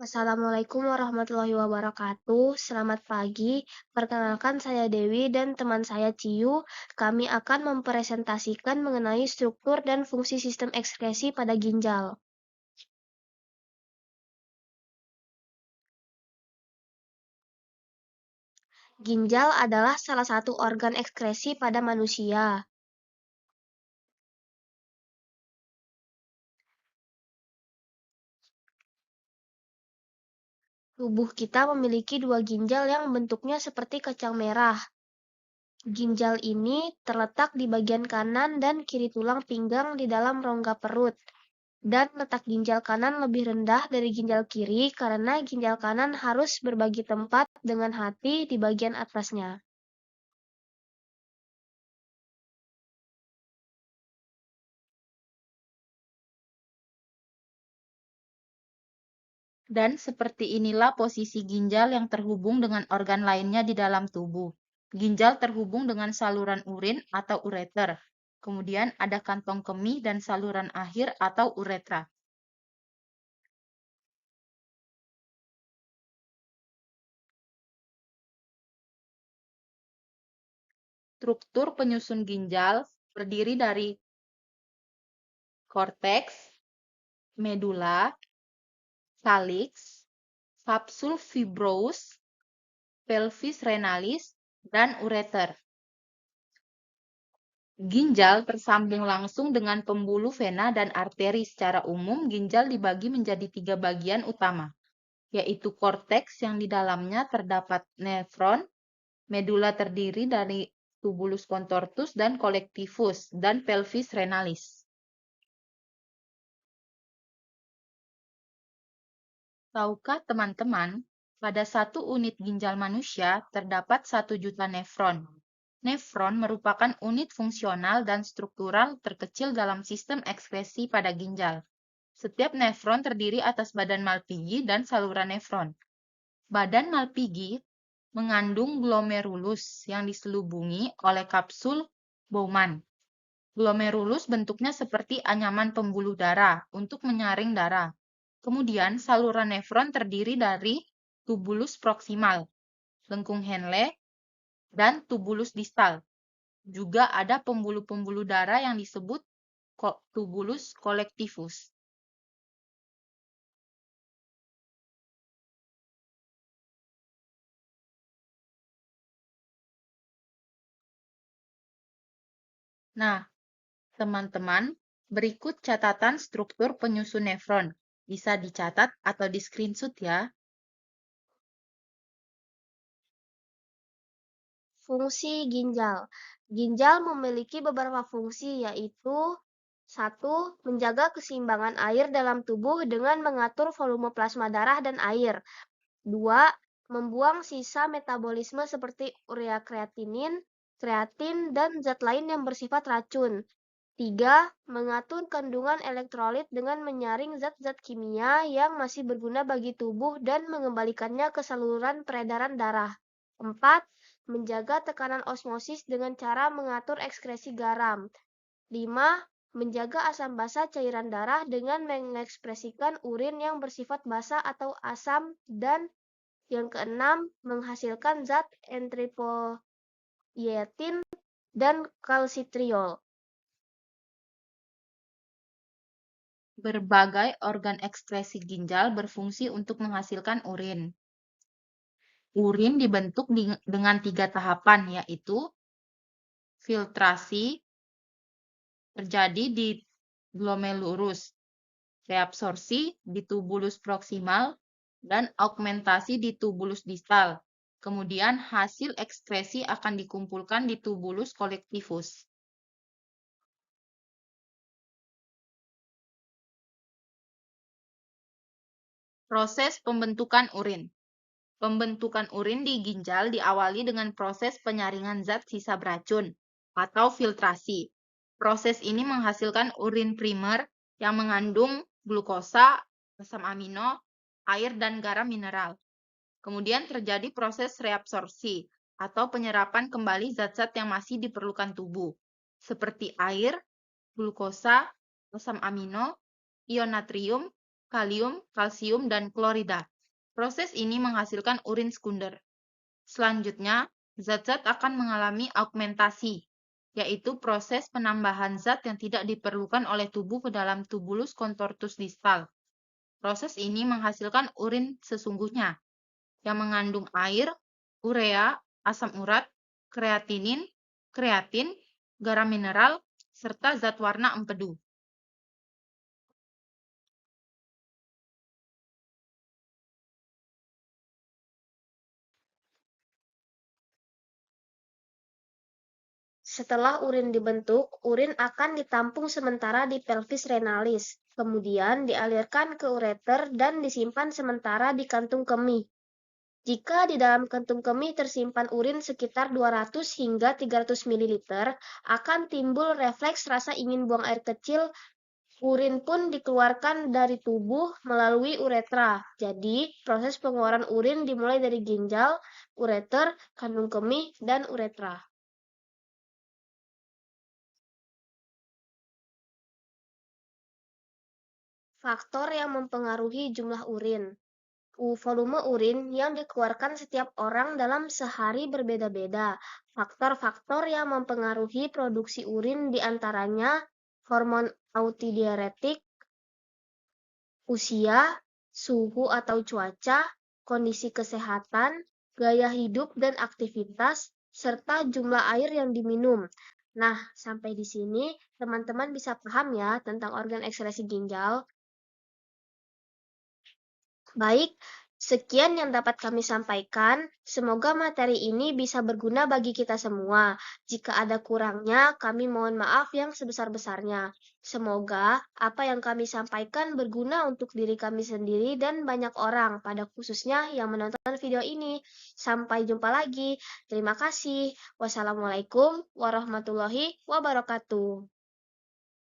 Assalamualaikum warahmatullahi wabarakatuh. Selamat pagi. Perkenalkan saya Dewi dan teman saya Ciyu. Kami akan mempresentasikan mengenai struktur dan fungsi sistem ekskresi pada ginjal. Ginjal adalah salah satu organ ekskresi pada manusia. Tubuh kita memiliki dua ginjal yang bentuknya seperti kacang merah. Ginjal ini terletak di bagian kanan dan kiri tulang pinggang di dalam rongga perut. Dan letak ginjal kanan lebih rendah dari ginjal kiri karena ginjal kanan harus berbagi tempat dengan hati di bagian atasnya. Dan seperti inilah posisi ginjal yang terhubung dengan organ lainnya di dalam tubuh. Ginjal terhubung dengan saluran urin atau ureter. Kemudian ada kantong kemih dan saluran akhir atau uretra. Struktur penyusun ginjal terdiri dari korteks, medula, salix, kapsul fibrous, pelvis renalis, dan ureter. Ginjal tersambung langsung dengan pembuluh vena dan arteri. Secara umum, ginjal dibagi menjadi 3 bagian utama, yaitu korteks yang di dalamnya terdapat nefron, medula terdiri dari tubulus contortus dan collectivus, dan pelvis renalis. Tahukah teman-teman, pada satu unit ginjal manusia terdapat 1 juta nefron. Nefron merupakan unit fungsional dan struktural terkecil dalam sistem ekskresi pada ginjal. Setiap nefron terdiri atas badan Malpighi dan saluran nefron. Badan Malpighi mengandung glomerulus yang diselubungi oleh kapsul Bowman. Glomerulus bentuknya seperti anyaman pembuluh darah untuk menyaring darah. Kemudian saluran nefron terdiri dari tubulus proksimal, lengkung Henle, dan tubulus distal. Juga ada pembuluh-pembuluh darah yang disebut tubulus collectivus. Nah, teman-teman, berikut catatan struktur penyusun nefron. Bisa dicatat atau di-screenshot ya. Fungsi ginjal. Ginjal memiliki beberapa fungsi yaitu 1. Menjaga keseimbangan air dalam tubuh dengan mengatur volume plasma darah dan air. 2. Membuang sisa metabolisme seperti urea kreatinin, kreatin, dan zat lain yang bersifat racun. 3. Mengatur kandungan elektrolit dengan menyaring zat-zat kimia yang masih berguna bagi tubuh dan mengembalikannya ke saluran peredaran darah. 4. Menjaga tekanan osmosis dengan cara mengatur ekskresi garam. 5. Menjaga asam basa cairan darah dengan mengekspresikan urin yang bersifat basa atau asam. Dan yang keenam, menghasilkan zat eritropoietin dan kalsitriol. Berbagai organ ekskresi ginjal berfungsi untuk menghasilkan urin. Urin dibentuk dengan 3 tahapan, yaitu filtrasi terjadi di glomerulus, reabsorpsi di tubulus proksimal, dan augmentasi di tubulus distal. Kemudian hasil ekskresi akan dikumpulkan di tubulus collectivus. Proses pembentukan urin. Pembentukan urin di ginjal diawali dengan proses penyaringan zat sisa beracun atau filtrasi. Proses ini menghasilkan urin primer yang mengandung glukosa, asam amino, air, dan garam mineral. Kemudian terjadi proses reabsorpsi atau penyerapan kembali zat-zat yang masih diperlukan tubuh, seperti air, glukosa, asam amino, ion natrium, kalium, kalsium, dan klorida. Proses ini menghasilkan urin sekunder. Selanjutnya, zat-zat akan mengalami augmentasi, yaitu proses penambahan zat yang tidak diperlukan oleh tubuh ke dalam tubulus contortus distal. Proses ini menghasilkan urin sesungguhnya, yang mengandung air, urea, asam urat, kreatinin, kreatin, garam mineral, serta zat warna empedu. Setelah urin dibentuk, urin akan ditampung sementara di pelvis renalis, kemudian dialirkan ke ureter dan disimpan sementara di kantung kemih. Jika di dalam kantung kemih tersimpan urin sekitar 200 hingga 300 ml, akan timbul refleks rasa ingin buang air kecil. Urin pun dikeluarkan dari tubuh melalui uretra. Jadi, proses pengeluaran urin dimulai dari ginjal, ureter, kandung kemih, dan uretra. Faktor yang mempengaruhi jumlah urin. Volume urin yang dikeluarkan setiap orang dalam sehari berbeda-beda. Faktor-faktor yang mempengaruhi produksi urin diantaranya hormon antidiuretik, usia, suhu atau cuaca, kondisi kesehatan, gaya hidup dan aktivitas, serta jumlah air yang diminum. Nah, sampai di sini teman-teman bisa paham ya tentang organ ekskresi ginjal. Baik, sekian yang dapat kami sampaikan. Semoga materi ini bisa berguna bagi kita semua. Jika ada kurangnya, kami mohon maaf yang sebesar-besarnya. Semoga apa yang kami sampaikan berguna untuk diri kami sendiri dan banyak orang, pada khususnya yang menonton video ini. Sampai jumpa lagi. Terima kasih. Wassalamualaikum warahmatullahi wabarakatuh.